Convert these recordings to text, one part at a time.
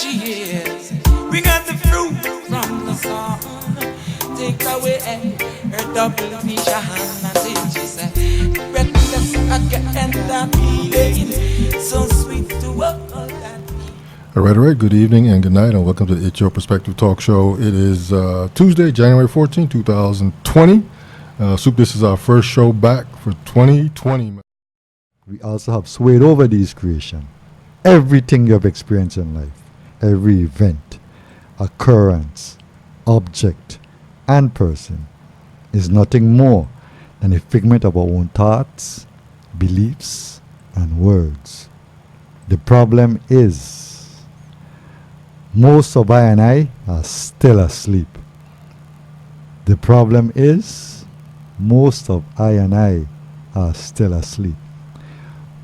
years. We got the fruit from the sun. Take away her double vision and then she said, breakfast again that feeling so sweet to hold that. All right. Good evening and good night, and welcome to the It's Your Perspective Talk Show. It is Tuesday, January 14, 2020. Soup, this is our first show back for 2020. We also have swayed over these creation. Everything you have experienced in life, every event, occurrence, object, and person is nothing more than a figment of our own thoughts, beliefs, and words. The problem is, most of I and I are still asleep. The problem is, most of I and I are still asleep.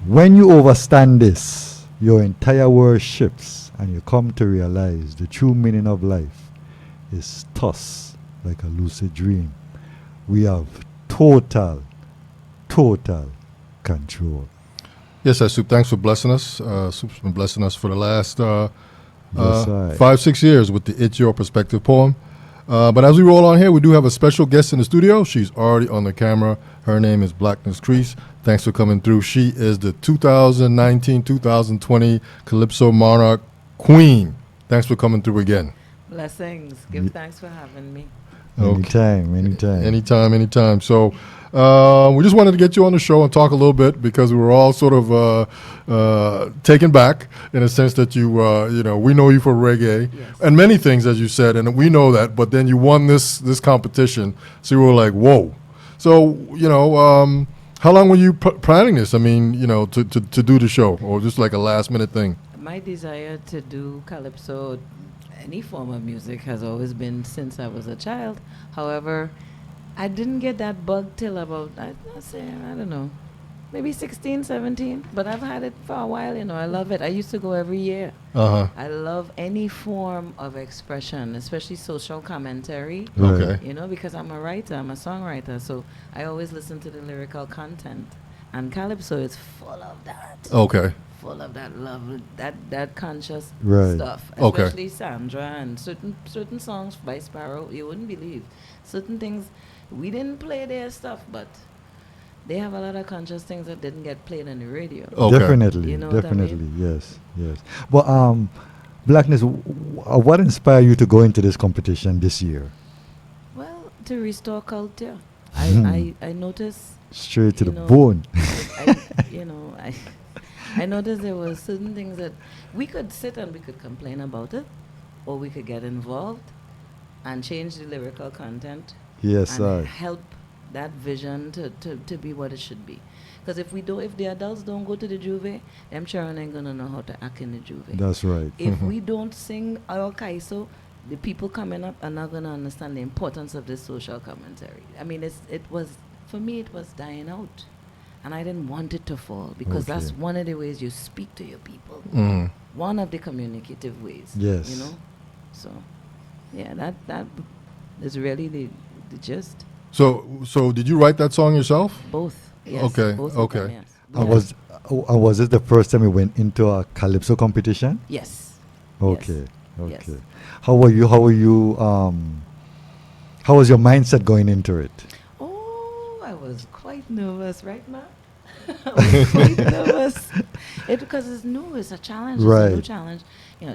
When you understand this, your entire world shifts and you come to realize the true meaning of life is thus like a lucid dream. We have total control. Yes, Soup, thanks for blessing us. Soup's been blessing us for the last 5-6 years with the It's Your Perspective poem. But as we roll on here, we do have a special guest in the studio. She's already on the camera. Her name is Blakness Creese. Thanks for coming through. She is the 2019-2020 Calypso Monarch Queen. Thanks for coming through again. Blessings. Give thanks for having me. Okay. Anytime. So we just wanted to get you on the show and talk a little bit because we were all sort of taken back in a sense that you we know you for reggae and many things, as you said, and we know that. But then you won this competition, so we were like, whoa. So how long were you planning this? I mean, to do the show, or just like a last minute thing? My desire to do Calypso, any form of music, has always been since I was a child. However, I didn't get that bug till about, I don't know, maybe 16, 17. But I've had it for a while, I love it. I used to go every year. Uh-huh. I love any form of expression, especially social commentary. Okay. Because I'm a writer, I'm a songwriter, so I always listen to the lyrical content. And Calypso is full of that. Okay. Full of that love, that conscious stuff. Okay. Especially Sandra and certain songs by Sparrow, you wouldn't believe. Certain things, we didn't play their stuff, but they have a lot of conscious things that didn't get played on the radio. Okay. Definitely, what I mean? yes. But Blakness, what inspired you to go into this competition this year? Well, to restore culture. I noticed... Straight to the bone. I noticed there were certain things that we could sit and we could complain about it, or we could get involved and change the lyrical content. Yes, and help that vision to be what it should be. Because if the adults don't go to the juve, them children ain't gonna know how to act in the juve. That's right. If we don't sing our kaiso, the people coming up are not gonna understand the importance of this social commentary. I mean, for me, it was dying out. And I didn't want it to fall because that's one of the ways you speak to your people. Mm. One of the communicative ways. Yes. So, yeah, that is really the gist. So did you write that song yourself? Both. Yes. Okay. Both Okay. Of them, yes. Was it the first time you went into a Calypso competition? Yes. Okay. Yes. Okay. How were you? How was your mindset going into it? Oh, I was quite nervous, right, Ma? I was quite nervous. Because it's new, it's a challenge. Right. It's a new challenge.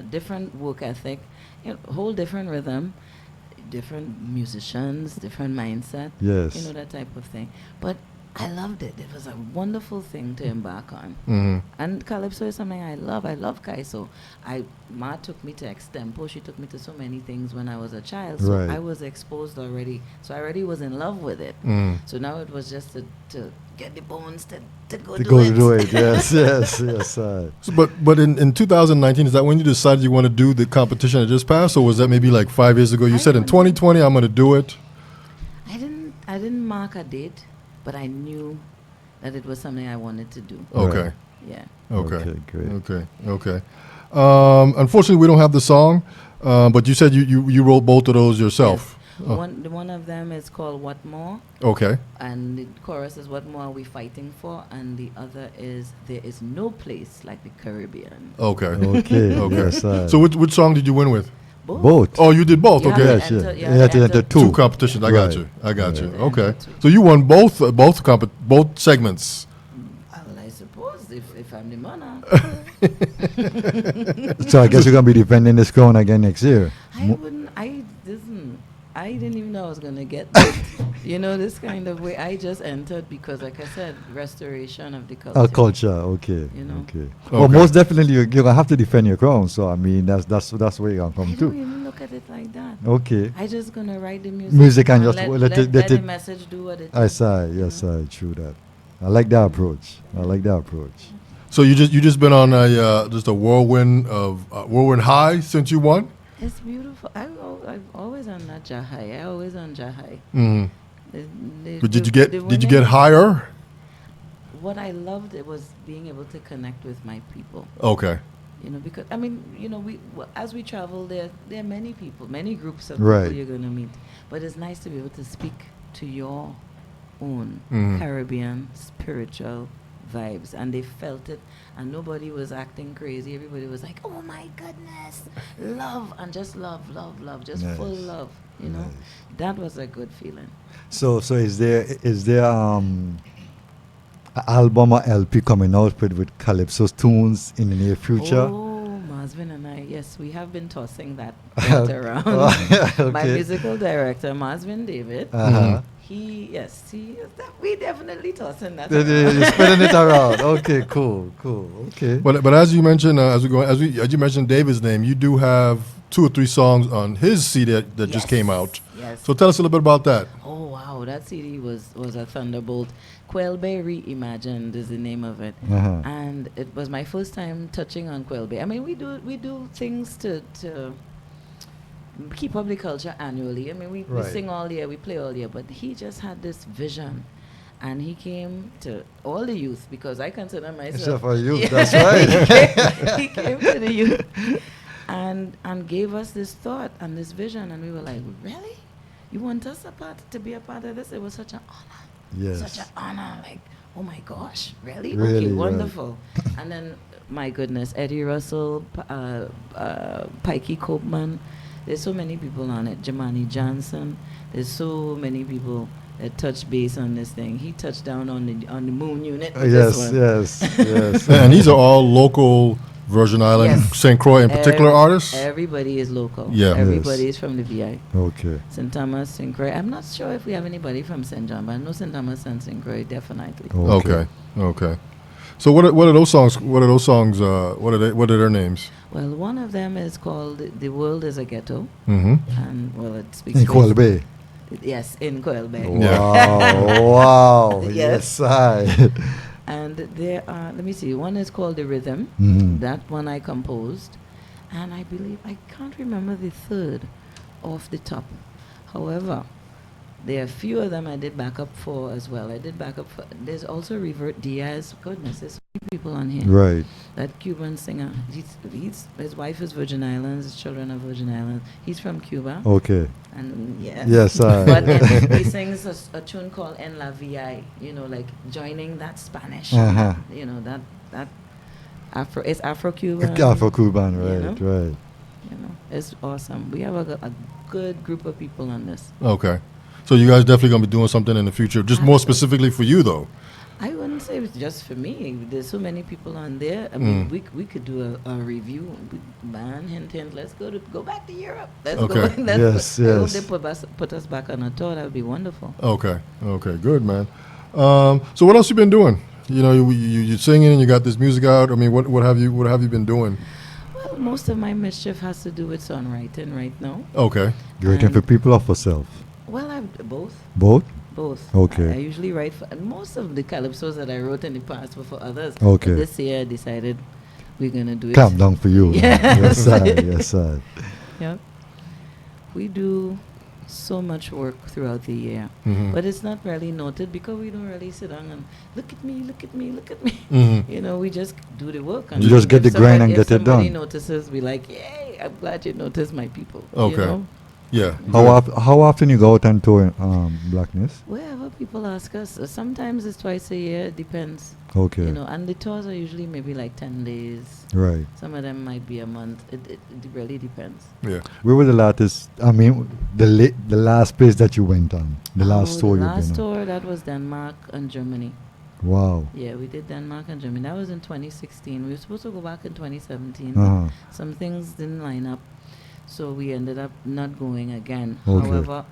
Different work ethic, whole different rhythm, different musicians, different mindset. Yes. That type of thing. But I loved it. It was a wonderful thing to embark on. Mm-hmm. And Calypso is something I love. I love Kaiso. Ma took me to extempo. She took me to so many things when I was a child. So Right. I was exposed already. So I already was in love with it. Mm. So now it was just to get the bones to go To do go it. do it. Yes. So, but in 2019, is that when you decided you want to do the competition that just passed, or was that maybe like 5 years ago? You said in 2020 I'm going to do it. I didn't mark a date, but I knew that it was something I wanted to do. Okay. Right. Yeah. Okay. Great. Okay. Unfortunately, we don't have the song, but you said you wrote both of those yourself. Yes. Oh. One of them is called What More, Okay. and the chorus is What More Are We Fighting For, and the other is There Is No Place Like the Caribbean. Okay. Okay. Okay. Yes, So which song did you win with? both. Oh, you did both. You Okay. have Yes, to yeah. enter- You had to enter Two two. competitions. I got Right. you. I got you. Right. Okay. And two. So you won both segments. Well, I suppose if I'm the monarch, So I guess you're gonna be defending this crown again next year. I didn't even know I was gonna get that. This kind of way. I just entered because, like I said, restoration of the culture. Culture. Okay. You know. Okay. Well, Okay. most definitely you're gonna have to defend your crown. So I mean, that's where you're gonna I come don't to. even look at it like that. Okay. I just gonna write the music. Music and just let the message do what it I is. say, yes, I true that. I like that approach. I like that approach. So you just been on just a whirlwind high since you won. It's beautiful. I'm always on that Jahai. I always on Jahai. Mm-hmm. But did you get women- higher? What I loved it was being able to connect with my people. Okay. Because as we travel, there are many people, many groups of Right. people you're going to meet. But it's nice to be able to speak to your own Mhm. Caribbean spiritual vibes, and they felt it, and nobody was acting crazy. Everybody was like, "Oh my goodness, love," and just love, just Nice. full love. Nice. That was a good feeling. So is there an album or LP coming out with Calypso's tunes in the near future? Oh, Masvin and I, yes, we have been tossing that thought around. My Okay. musical director, Masvin David, Uh-huh. we definitely tossing that You're around. spinning it around. Okay, cool. Okay. But as you mentioned, as you mentioned David's name, you do have 2 or 3 songs on his CD that just Yes, came out. Yes. So tell us a little bit about that. Oh wow, that CD was a thunderbolt. Quelbe Reimagined is the name of it, Uh-huh. and it was my first time touching on Quelbe. I mean, we do things to keep up the culture annually. I mean, we Right. sing all year, we play all year, but he just had this vision, and he came to all the youth, because I consider myself Except for you, Yeah. that's right. he came to the youth and gave us this thought and this vision, and we were like, really? You want us to be a part of this? It was such an honor. Yes. Such an honor. Like, oh my gosh, really? Really, Okay, right. wonderful. And then, my goodness, Eddie Russell, Pikey Copeman. There's so many people on it. Jamani Johnson. There's so many people that touch base on this thing. He touched down on the moon unit. with this one. Yes. And these are all local Virgin Island, Yes. St. Croix in particular artists? Everybody is local. Yeah. Everybody Yes. is from the VI. Okay. St. Thomas, St. Croix. I'm not sure if we have anybody from St. John, but I know St. Thomas and St. Croix definitely. Okay. So what are those songs? What are their names? Well, one of them is called "The World Is a Ghetto," Mm-hmm. and it speaks. In to- Quelbe. Yes, in Quelbe. Wow. Yes. Yes, I. And there are. Let me see. One is called "The Rhythm." Mhm. That one I composed, and I believe I can't remember the third off the top. However, there are a few of them I did backup for as well. I did backup for. There's also Revert Diaz. Goodness, there's so many people on here. Right. That Cuban singer. His wife is Virgin Islands. His children are Virgin Islands. He's from Cuba. Okay. And yeah. Yes, But he sings a tune called En La Vi. Like joining that Spanish. Uh-huh. That Afro. It's Afro-Cuban. Afro-Cuban, you right. know? It's awesome. We have a good group of people on this. Okay. So you guys definitely gonna be doing something in the future, just more specifically for you though. I wouldn't say it's just for me. There's so many people on there. I mean, we could do a review. Hint. Let's go back to Europe. Let's Okay. go. Yes, I hope yes. they put us back on a tour. That would be wonderful. Okay, good man. So what else you been doing? You're singing and you got this music out. I mean, what have you been doing? Well, most of my mischief has to do with songwriting right now. Okay. You're writing for people or for self? Well, both. Both? Both. Okay. I usually write for, and most of the calypsos that I wrote in the past were for others. Okay. But this year I decided we're gonna do it. Calm down for you. Yeah. Yes, sir. Yeah. We do so much work throughout the year, Mhm. but it's not really noted because we don't really sit down and look at me. Mhm. We just do the work. And You just get if the grind and if get it somebody done. notices, we like, yay! I'm glad you noticed my people. Okay. Yeah. How often you go out and tour, Blakness? Wherever people ask us, sometimes it's twice a year. It depends. Okay. You know, and the tours are usually maybe like 10 days. Right. Some of them might be a month. It really depends. Yeah. Where was the latest? I mean, the last place that you went on, the last tour The you've last been on. tour, that was Denmark and Germany. Wow. Yeah, we did Denmark and Germany. That was in 2016. We were supposed to go back in 2017. Uh-huh. But some things didn't line up. So we ended up not going again. Okay. However,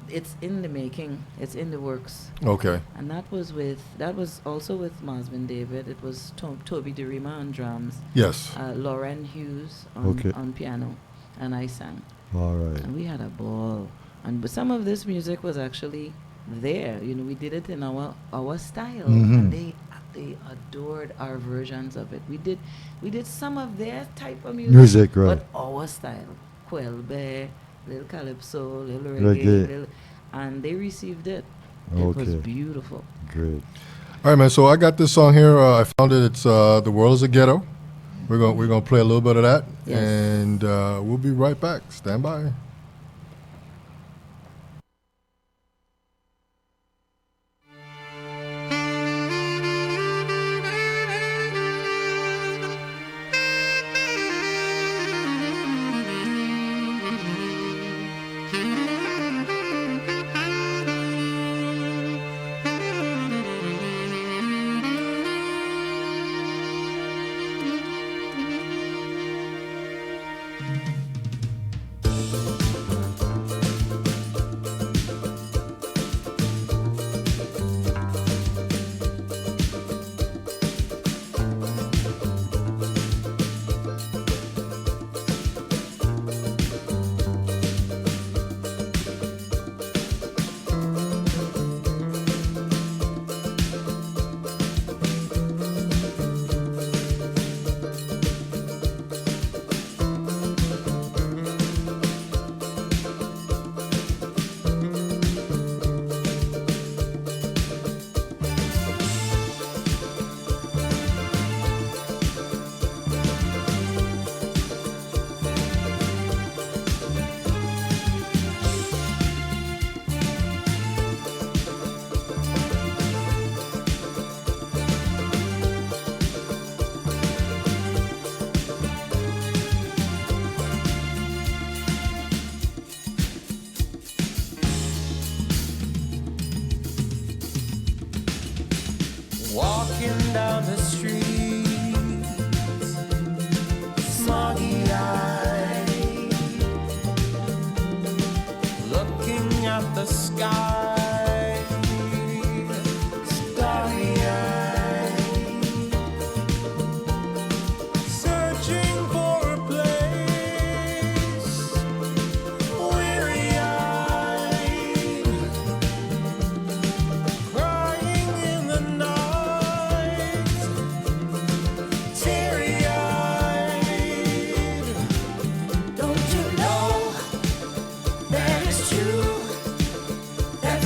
it's in the making. It's in the works. Okay. And that was also with Masvin David. It was Toby DeRima on drums, Yes. Lauren Hughes Okay. on piano, and I sang. All right. And we had a ball. But some of this music was actually there. You know, we did it in our style, and they adored our versions of it. We did some of their type of music, Right. but our style. Quelbe, little Calypso, little Reggae. and they received it. It was Okay. beautiful. Great. All right, man. So I got this song here. I found it. It's "The World Is a Ghetto." We're gonna play a little bit of that, Yes. and we'll be right back. Stand by. Walking down the street, smoggy eyed, looking at the sky, starry eyed, searching for a place, weary eyed, crying in the night. Don't you know that it's true that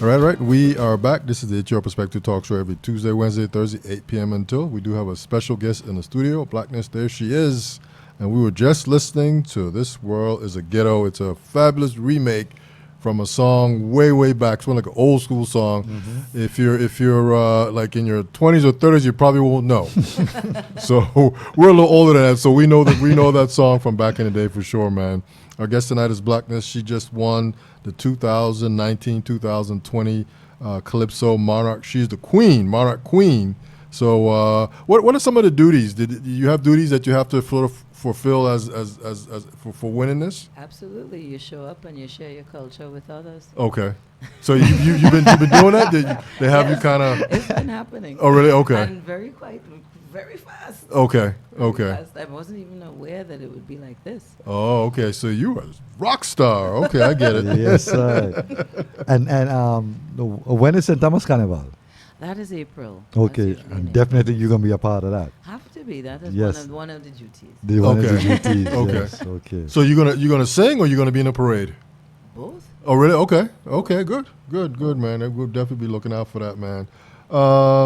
All right. We are back. This is the It's Your Perspective Talk Show every Tuesday, Wednesday, Thursday, 8 p.m. until. We do have a special guest in the studio, Blakness. There she is. And we were just listening to This World is a Ghetto. It's a fabulous remake from a song way back. It's one like an old school song. If you're like in your 20s or 30s, you probably won't know. So we're a little older than that, so we know that song from back in the day for sure, man. Our guest tonight is Blakness. She just won the 2019-2020 Calypso Monarch. She's the queen, Monarch queen. So what are some of the duties? Did you have duties that you have to sort of fulfill as for winning this? Absolutely. You show up and you share your culture with others. Okay. So you've been doing that? They have you kind of... It's been happening. Oh, really? Okay. And very fast. Okay. Very Okay. fast. I wasn't even aware that it would be like this. Oh, okay. So you were a rock star. Okay, I get it. Yes, and when is St. Thomas Carnival? That is April. Okay, That's usually and in definitely you're gonna be a part of that. April. Have to be. That is Yes. one of the duties. The one of the Okay. duties, Okay. yes, okay. So you're gonna sing or you're gonna be in a parade? Both. Oh, really? Okay. Okay. Good, man. We'll definitely be looking out for that, man.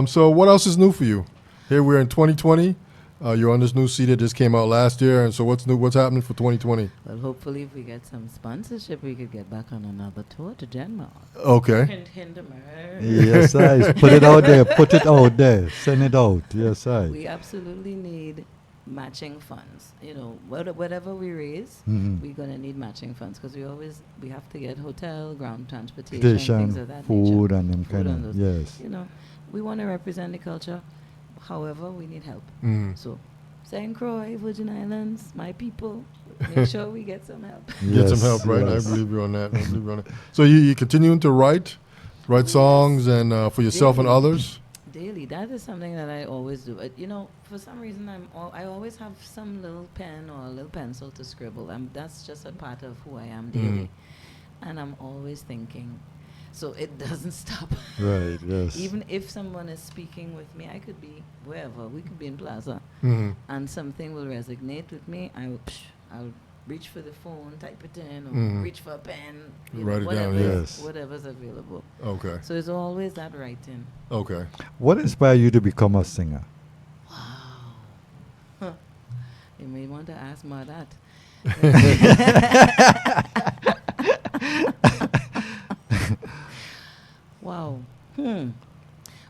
So what else is new for you? Here we're in 2020. You're on this new CD that just came out last year, and so what's new? What's happening for 2020? Well, hopefully, if we get some sponsorship, we could get back on another tour to Denmark. Okay. Hint America. Yes, I put it out there. Put it out there. Send it out. Yes, I. We absolutely need matching funds. You know, whatever we raise, Mhm. we're gonna need matching funds because we have to get hotel, ground transportation, Transportation, things of that food, nature. and them Food kind and of those. yes. You know, we want to represent the culture. However, we need help. Mm. So, St. Croix, Virgin Islands, my people, make sure we get some help. Get some Yes, help, right? yes. I believe you on that. So you continuing to write songs and for yourself and Daily. others? Daily, that is something that I always do. You know, for some reason, I always have some little pen or a little pencil to scribble. That's just a part of who I am daily, and I'm always thinking. So it doesn't stop. Right. Yes. Even if someone is speaking with me, I could be wherever. We could be in Plaza, Mm-hmm. and something will resonate with me. I'll reach for the phone, type it in, or Mhm. reach for a pen. You Write know, it down, whatever, yes. whatever's available. Okay. So it's always that writing. Okay. What inspired you to become a singer? Wow. You may want to ask Ma that. Wow.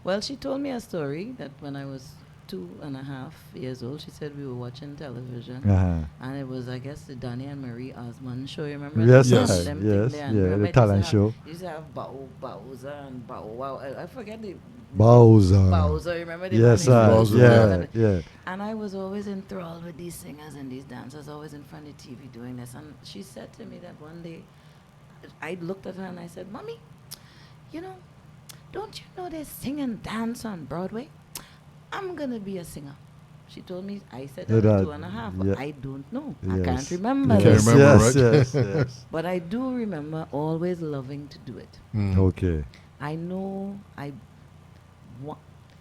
Well, she told me a story that when I was 2.5 years old, she said we were watching television. Uh-huh. And it was, I guess, the Donnie and Marie Osmond show. You remember? Yes, Yes. I- Them yes, thing there? And yeah, remember the it talent used to have- show. Used to have Bowser and Bow Wow. I forget the Bowser. Bowser. You remember the Yes, one I. Bowser, Yeah, yeah. And I was always enthralled with these singers and these dancers, always in front of TV doing this. And she said to me that one day, I looked at her and I said, Mommy, you know, don't you know they sing and dance on Broadway? I'm going to be a singer. She told me, I said I was That- 2.5, but yeah. I don't know. I Yes. can't remember. You Yes, can't remember, yes, right? yes, yes. But I do remember always loving to do it. Mm. Okay. I know I want,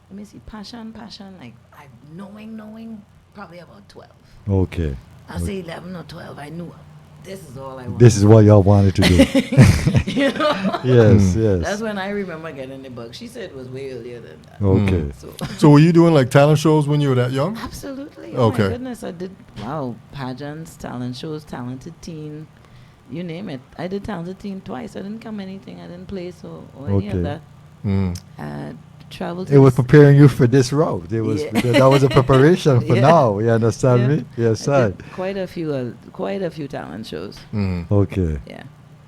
let me see, passion, like I knowing, probably about 12. Okay. I say 11 or 12. I knew this is all I want. This is what y'all wanted to do. you know? Yes, yes. That's when I remember getting the bug. She said it was way earlier than that. Okay. So So were you doing like talent shows when you were that young? absolutely. Oh Okay. my goodness. I did, pageants, talent shows, Talented Teen, you name it. I did Talented Teen twice. I didn't come anything. I didn't place or any Okay. of that. Mm. Traveled to It was the preparing you for this route. It was Yeah. that was a preparation for Yeah. now. You understand Yeah. me? Yes, I I. did quite a few talent shows. Mm. Okay. Yeah.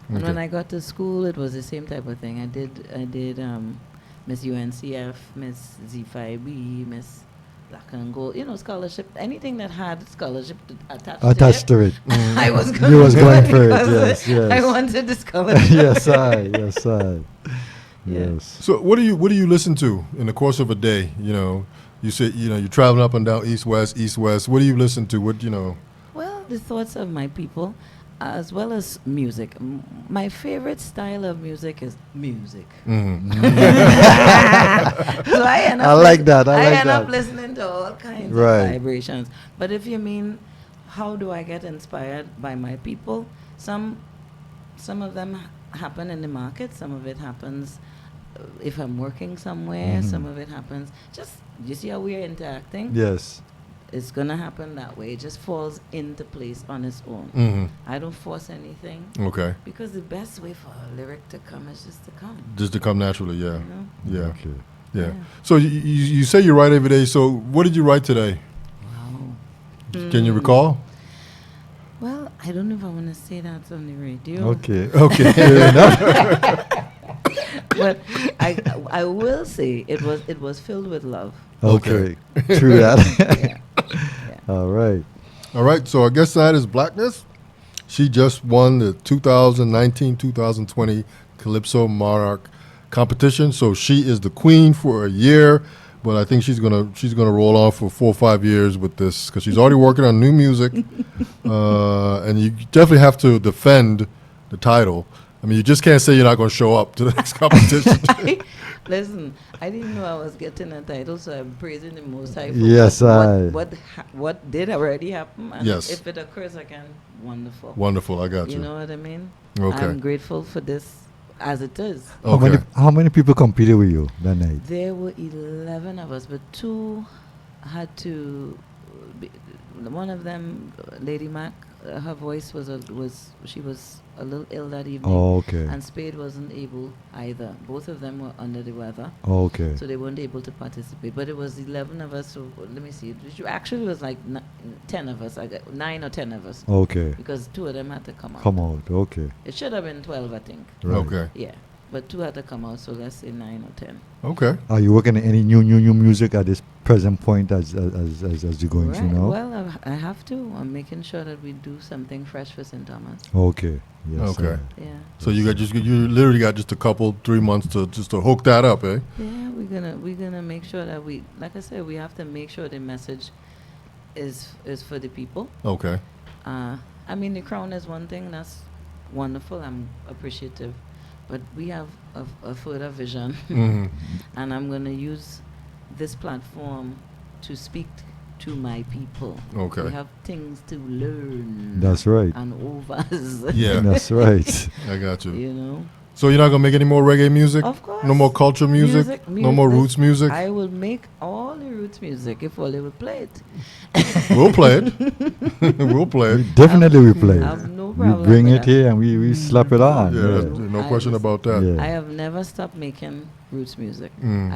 And when Okay. I got to school, it was the same type of thing. I did Miss UNCF, Miss Z5B, Miss Black and Gold, scholarship, anything that had scholarship Attached to it. I was going You was going for it, because yes, I yes. wanted the scholarship. Yes, I. Yes, I. Yeah. Yes. So what do you listen to in the course of a day? You say you're traveling up and down east west. What do you listen to? Well, the thoughts of my people, as well as music. My favorite style of music is music. Mm. So I end I up like that. I like end up that. listening to all kinds Right. of vibrations. But if you mean how do I get inspired by my people, some of them happen in the market. Some of it happens if I'm working somewhere. Some of it happens just, you see how we are interacting? Yes. It's going to happen that way. It just falls into place on its own. Mm-hmm. I don't force anything. Okay. Because the best way for a lyric to come is just to come. Just to come naturally, yeah. You know? Yeah. Okay. Yeah. Yeah. So you say you write every day. So what did you write today? Wow. Can you recall? Well, I don't know if I want to say that on the radio. Okay. Okay. Fair enough. But I will say it was filled with love. Okay. True that. Yeah. All right. All right. So our guest tonight is Blakness. She just won the 2019-2020 Calypso Monarch competition. So she is the queen for a year. But I think she's gonna roll on for 4 or 5 years with this because she's already working on new music, and you definitely have to defend the title. I mean, you just can't say you're not going to show up to the next competition. Listen, I didn't know I was getting a title, so I'm praising the Most High for Yes, what did already happen. And Yes. if it occurs again, wonderful. Wonderful, I got you. You know what I mean? Okay. I'm grateful for this as it is. Okay. How many people competed with you that night? There were 11 of us, but 2 had to. One of them, Lady Mac, her voice she was a little ill that evening. Oh, okay. And Spade wasn't able either. Both of them were under the weather, Okay. so they weren't able to participate. But it was 11 of us. So let me see. Actually, it was like 10 of us. 9 or 10 of us. Okay. Because 2 of them had to come out. Come out. Okay. It should have been 12, I think. Right. Okay. Yeah, but 2 had to come out. So let's say 9 or 10. Okay. Are you working on any new music at this present point as you're going through now? Well, I have to. I'm making sure that we do something fresh for St. Thomas. Okay. Yes. Okay. Yeah. So you literally got just a couple 3 months to hook that up, eh? Yeah, we're gonna make sure that we, like I said, we have to make sure the message is for the people. Okay. I mean, the crown is one thing that's wonderful. I'm appreciative, but we have a further vision, Mm-hmm. and I'm gonna use this platform to speak to my people. Okay. We have things to learn. That's right. And overs. Yeah. That's right. I got you. You know. So you're not gonna make any more reggae music? Of course. No more culture music? No more roots music? I will make all the roots music if only we play it. We'll play it. We'll play it. Definitely we play I it. have no We problem bring with it that. here and we slap it on. Yeah, Yeah. there's no I question just- about that. Yeah. I have never stopped making roots music. Mm.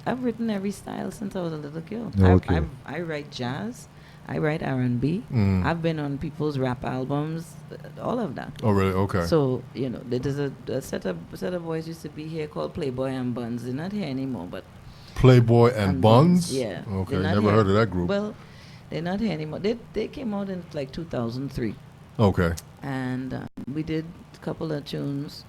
I've written every style since I was a little girl. Okay. I write jazz, I write R&B. Mm. I've been on people's rap albums, all of that. Oh, really? Okay. So, you know, there's a set of boys used to be here called Playboy and Buns. They're not here anymore, but Playboy and Buns? yeah. Okay, they're not never here. heard of that group. Well, they're not here anymore. They came out in like 2003. Okay. And we did a couple of tunes,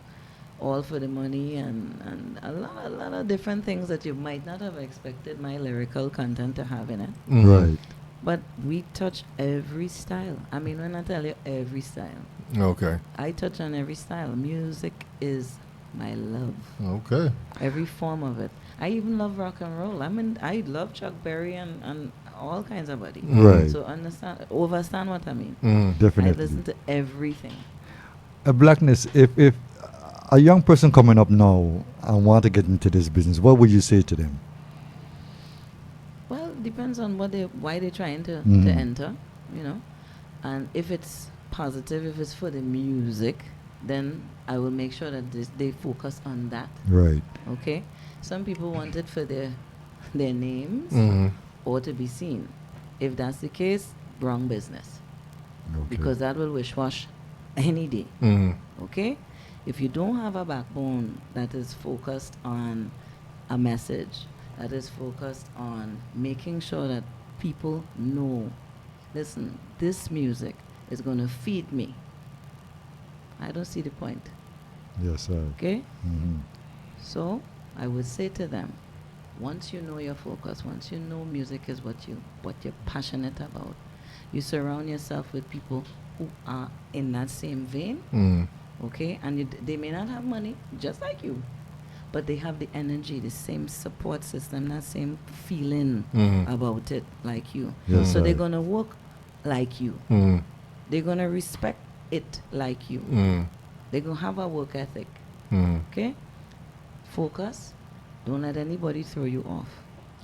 all for the money, and a lot of different things that you might not have expected my lyrical content to have in it. Mhm. Right. But we touched every style. I mean, when I tell you every style, Okay. I touch on every style. Music is my love. Okay. Every form of it. I even love rock and roll. I mean, I love Chuck Berry and all kinds of body. Right. So overstand what I mean. Mm. I Definitely. listen to everything. Blakness, if a young person coming up now and want to get into this business, what would you say to them? Well, depends on why they're trying to Mhm. enter, you know. And if it's positive, if it's for the music, then I will make sure that they focus on that. Right. Okay. Some people want it for their names Mhm. or to be seen. If that's the case, wrong business, Okay. because that will wish wash any day. Mhm. Okay. If you don't have a backbone that is focused on a message, that is focused on making sure that people know, listen, this music is going to feed me, I don't see the point. Yes, sir. Okay? Mhm. So I would say to them, once you know your focus, once you know music is what you're passionate about, you surround yourself with people who are in that same vein, Mm. okay? And they may not have money, just like you, but they have the energy, the same support system, that same feeling Mhm. about it like you. Yes, So they're sir. going to work like you. Mm. They're going to respect it like you. Mm. They're going to have a work ethic. Okay? Focus. Don't let anybody throw you off.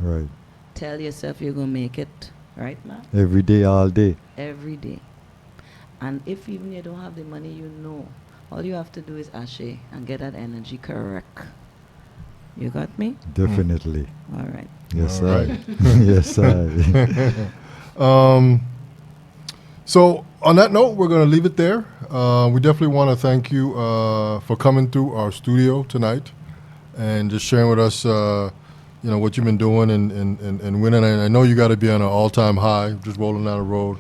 Right. Tell yourself you're going to make it. Right, man? Every day, all day. Every day. And if even you don't have the money, all you have to do is ashe and get that energy correct. You got me? Definitely. All right. Yes, All sir. right. Yes, sir. So on that note, we're going to leave it there. We definitely want to thank you for coming through our studio tonight and just sharing with us, what you've been doing and winning. And I know you got to be on an all-time high, just rolling down the road,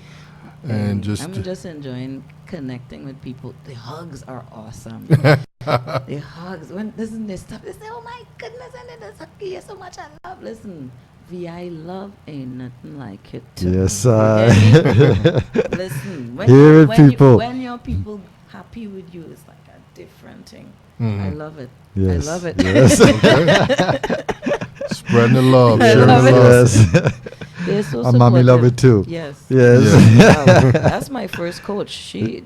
and I'm just enjoying connecting with people. The hugs are awesome. The hugs. When listen, they stop. They say, "Oh my goodness, and this hug you so much. I love." Listen. VI love ain't nothing like it. Yes, sir. Listen, Hear it, people. When your people happy with you, it's like a different thing. Mhm. I love it. Yes. I love it. Yes. spreading the love, I sharing love the it. love. Yes. They're so And mommy love supportive. it too. Yes. Yes. Yeah. That's my first coach. She's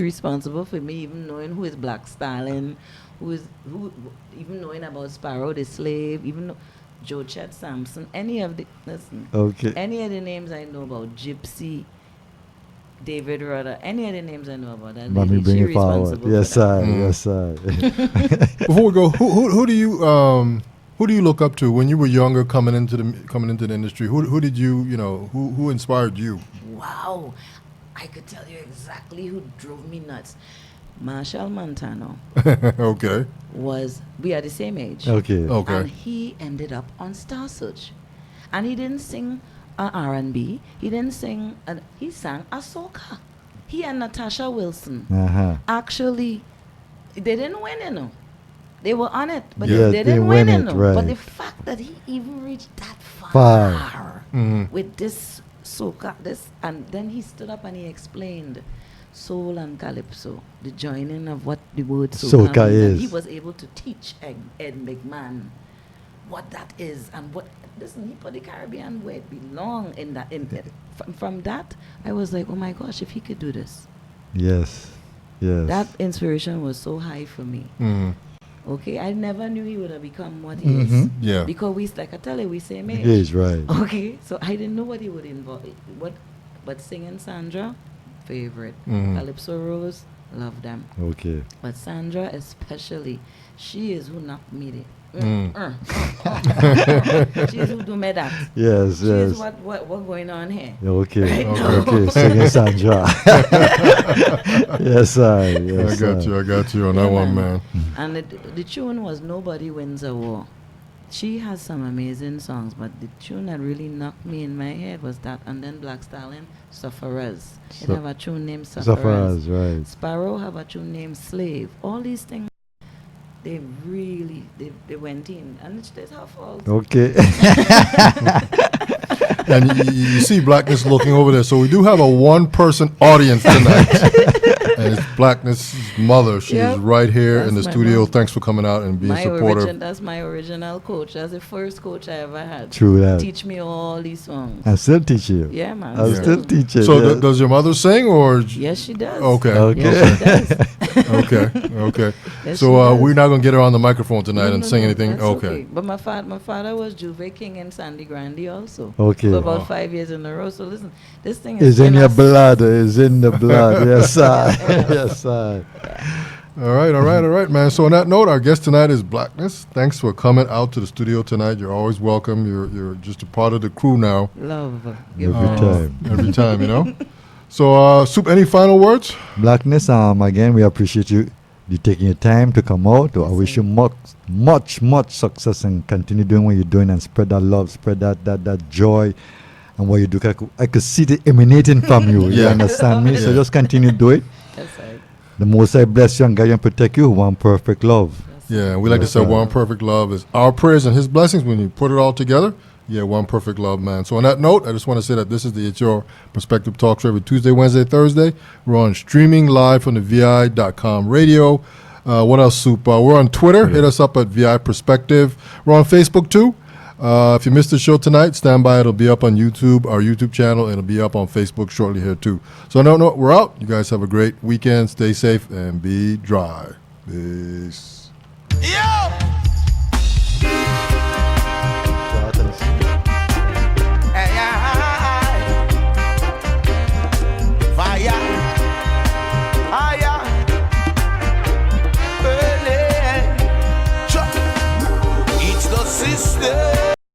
responsible for me even knowing who is Black Stalin, who even knowing about Sparrow the Slave, even Joe Chet Sampson, any of the names I know about, Gypsy, David Rudder, any of the names I know about that Mommy lady, bring she it forward. responsible Yes, for that. sir. Yes, sir. Before we go, who do you look up to when you were younger, coming into the industry? Who did you who inspired you? Wow, I could tell you exactly who drove me nuts. Marshall Montano Okay. we are the same age. Okay. Okay. And he ended up on Star Search. And he didn't sing R&B. He didn't sing, he sang a soca. He and Natasha Wilson. Uh-huh. Actually, they didn't win, They were on it, but Yeah, they they didn't win win, it, But right. the fact that he even reached that Far. far Mhm. with this soca, and then he stood up and he explained soul and calypso, the joining of what the word soca Soca means. And is. he was able to teach Ed McMahon what that is and what. Listen, he put the Caribbean where it belong in that. From that, I was like, oh my gosh, if he could do this. Yes. Yes. That inspiration was so high for me. Mhm. Okay, I never knew he would have become what he is. Mhm. Yeah. Because like I tell you, we same age. Age, right. Okay, so I didn't know what he would involve. But singing Sandra, favorite. Mhm. Calypso Rose, love them. Okay. But Sandra especially, she is who knocked me there. Mm. She is who do me that. Yes, She yes. is what going on here. Okay. Right now. Okay. Singing Sandra. Yes, sir. Yes, I got you on that one, man. And the tune was Nobody Wins a War. She has some amazing songs, but the tune that really knocked me in my head was that. And then Black Stallion, Sufferers. It have a tune named Sufferers. Sufferers, right. Sparrow have a tune named Slave. All these things, they really, they went in. And it's her fault. Okay. And you see Blakness looking over there. So we do have a one-person audience tonight. And it's Blakness' mother. She is Yep. right here That's in the my studio. mom. Thanks for coming out and being supportive. That's my original coach. That's the first coach I ever had. True that. Teach me all these songs. I still teach you. Yeah, man. I still teach you. So yes. does your mother sing or? Yes, she does. Okay. Okay. Yes, she does. Okay. Yes, So she does. we're not gonna get her on the microphone tonight No, and no, sing no, anything. that's Okay. But my father was Juve King and Sandy Grande also. Okay. For about Oh. 5 years in a row. So listen, this thing is It's in been your a- blood. It's in the blood. Yes, sir. Yes, sir. All right, man. So on that note, our guest tonight is Blakness. Thanks for coming out to the studio tonight. You're always welcome. You're just a part of the crew now. Love. Every time. Every time. So, Soup, any final words? Blakness, again, we appreciate you taking your time to come out. I wish you much success and continue doing what you're doing and spread that love, spread that joy and what you do. I could see it emanating from you. You Yeah. understand me? So Yeah. just continue to do it. That's right. The Most I bless you and guide you and protect you. One perfect love. Yeah, we like to Yes, say sir. one perfect love is our prayers and his blessings. When you put it all together, yeah, one perfect love, man. So on that note, I just want to say that this is the It's Your Perspective Talk Show every Tuesday, Wednesday, Thursday. We're on streaming live from the VI.com radio. What else, Soup? We're on Twitter. Hit us up at VI Perspective. We're on Facebook, too. If you missed the show tonight, stand by. It'll be up on YouTube, our YouTube channel, and it'll be up on Facebook shortly here too. So no, we're out. You guys have a great weekend. Stay safe and be dry. Peace. Yeah!